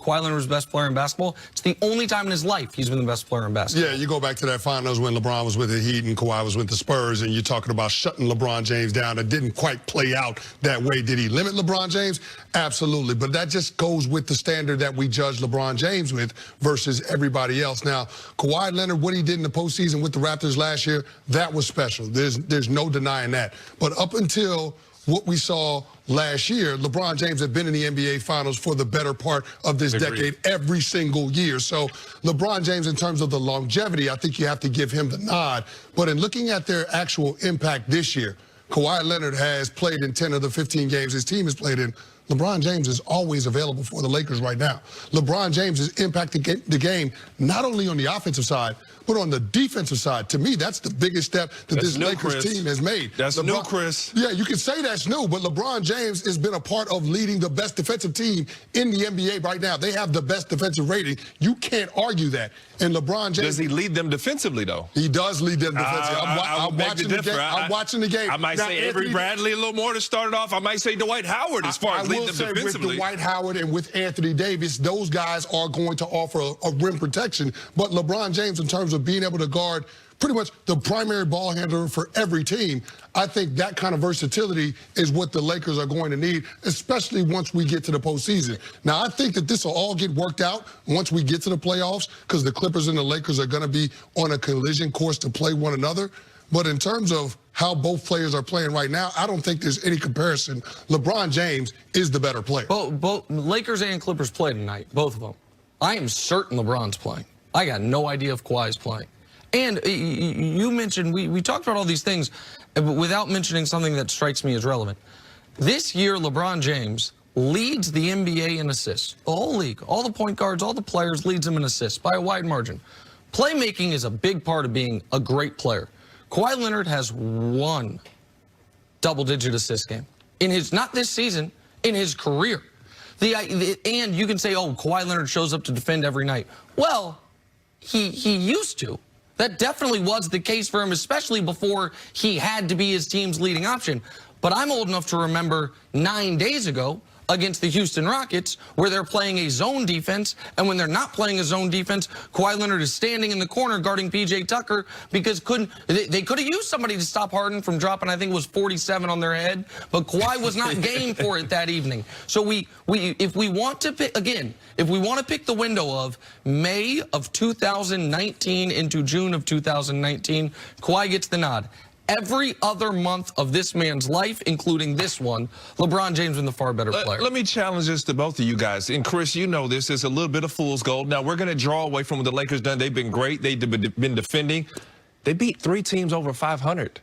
Kawhi Leonard was the best player in basketball. It's the only time in his life he's been the best player in basketball. Yeah, you go back to that finals when LeBron was with the Heat and Kawhi was with the Spurs, and you're talking about shutting LeBron James down. It didn't quite play out that way. Did he limit LeBron James? Absolutely. But that just goes with the standard that we judge LeBron James with versus everybody else. Now, Kawhi Leonard, what he did in the postseason with the Raptors last year, that was special. There's no denying that. But up until what we saw last year, LeBron James had been in the NBA Finals for the better part of this decade every single year. So LeBron James, in terms of the longevity, I think you have to give him the nod. But in looking at their actual impact this year, Kawhi Leonard has played in 10 of the 15 games his team has played in. LeBron James is always available for the Lakers right now. LeBron James has impacted the game not only on the offensive side, but on the defensive side. To me, that's the biggest step that this Lakers team has made. That's new, Chris. Yeah, you can say that's new, but LeBron James has been a part of leading the best defensive team in the NBA right now. They have the best defensive rating. You can't argue that. And LeBron James... Does he lead them defensively, though? He does lead them defensively. I'm watching the game. I'm watching the game. I might say Avery Bradley a little more to start it off. I might say Dwight Howard as far as leading them defensively. With Dwight Howard and with Anthony Davis, those guys are going to offer a rim protection. But LeBron James, in terms of being able to guard pretty much the primary ball handler for every team, I think that kind of versatility is what the Lakers are going to need, especially once we get to the postseason. Now, I think that this will all get worked out once we get to the playoffs because the Clippers and the Lakers are going to be on a collision course to play one another. But in terms of how both players are playing right now, I don't think there's any comparison. LeBron James is the better player. Both Lakers and Clippers play tonight, both of them. I am certain LeBron's playing. I got no idea if Kawhi's playing. And you mentioned, we talked about all these things without mentioning something that strikes me as relevant. This year, LeBron James leads the NBA in assists. The whole league, all the point guards, all the players, leads them in assists by a wide margin. Playmaking is a big part of being a great player. Kawhi Leonard has one double-digit assist game. In his, not this season, in his career. And you can say, oh, Kawhi Leonard shows up to defend every night. Well, he used to. That definitely was the case for him, especially before he had to be his team's leading option. But I'm old enough to remember 9 days ago against the Houston Rockets where they're playing a zone defense, and when they're not playing a zone defense, Kawhi Leonard is standing in the corner guarding P.J. Tucker because they could have used somebody to stop Harden from dropping, I think it was 47 on their head, but Kawhi was not game for it that evening. So if we want to pick, again, if we want to pick the window of May of 2019 into June of 2019, Kawhi gets the nod. Every other month of this man's life, including this one, LeBron James been the far better player. Let me challenge this to both of you guys. And Chris, you know this is a little bit of fool's gold. Now, we're going to draw away from what the Lakers done. They've been great. They've been defending. They beat 3 teams over 500.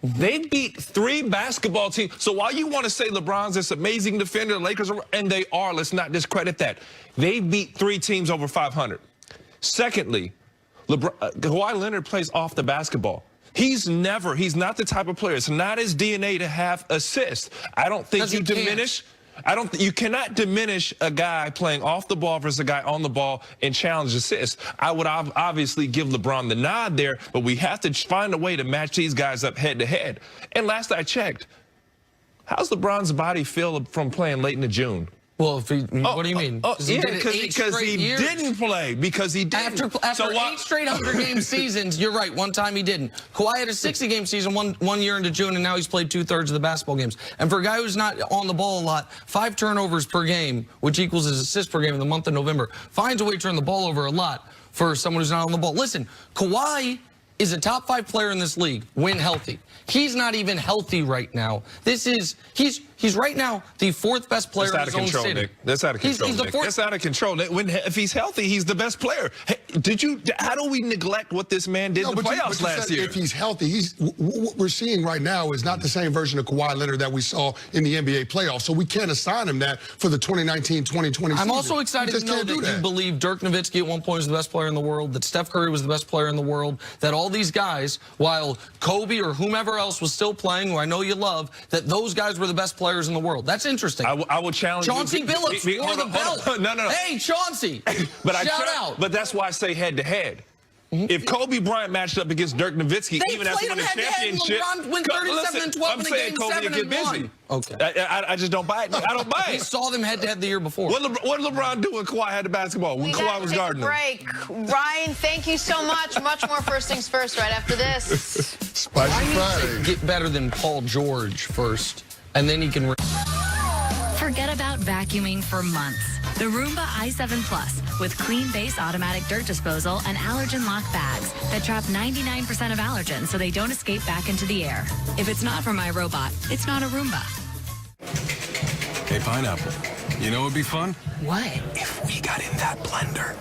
They beat 3 basketball teams. So while you want to say LeBron's this amazing defender, the Lakers are, and they are, let's not discredit that. They beat 3 teams over 500. Secondly, Kawhi Leonard plays off the basketball. He's not the type of player. It's not his DNA to have assists. I don't think you diminish. You cannot diminish a guy playing off the ball versus a guy on the ball and challenge assists. I would obviously give LeBron the nod there, but we have to find a way to match these guys up head to head. And last I checked, how's LeBron's body feel from playing late into June? Well, what do you mean? Because he didn't play. Because he didn't. After 8 straight 100-game seasons, you're right, one time he didn't. Kawhi had a 60-game season one year into June, and now he's played 2/3 of the basketball games. And for a guy who's not on the ball a lot, 5 turnovers per game, which equals his assists per game in the month of November, finds a way to turn the ball over a lot for someone who's not on the ball. Listen, Kawhi is a top 5 player in this league when healthy. He's not even healthy right now. He's right now the 4th best player in his own city. Nick. That's out of control, Nick. That's out of control. If he's healthy, he's the best player. Hey, how do we neglect what this man did in the playoffs last year? If he's healthy, what we're seeing right now is not the same version of Kawhi Leonard that we saw in the NBA playoffs. So we can't assign him that for the 2019-2020 season. I'm also excited to know that you believe Dirk Nowitzki at one point was the best player in the world, that Steph Curry was the best player in the world, that all these guys, while Kobe or whomever else was still playing, who I know you love, that those guys were the best players in the world. That's interesting. I will challenge Chauncey Billups for the belt. No. Hey, Chauncey. Shout out. But that's why I say head to head. If Kobe Bryant matched up against Dirk Nowitzki, They even after played winning him a head-to-head, and championship, LeBron went 37 and 12 I'm in a saying game Kobe 7 would and get busy. 1. Okay. I just don't buy it. I don't buy We it. saw them head-to-head the year before. What did LeBron do when Kawhi had the basketball? When We Kawhi gotta was take a guarding him? break. Ryan, thank you so much. Much more First Things First right after this. Spicy I need Friday. to get better than Paul George first, and then he can... Forget about vacuuming for months. The Roomba i7 Plus with clean base automatic dirt disposal and allergen lock bags that trap 99% of allergens so they don't escape back into the air. If it's not for my robot, it's not a Roomba. Hey, Pineapple, you know what would be fun? What? If we got in that blender.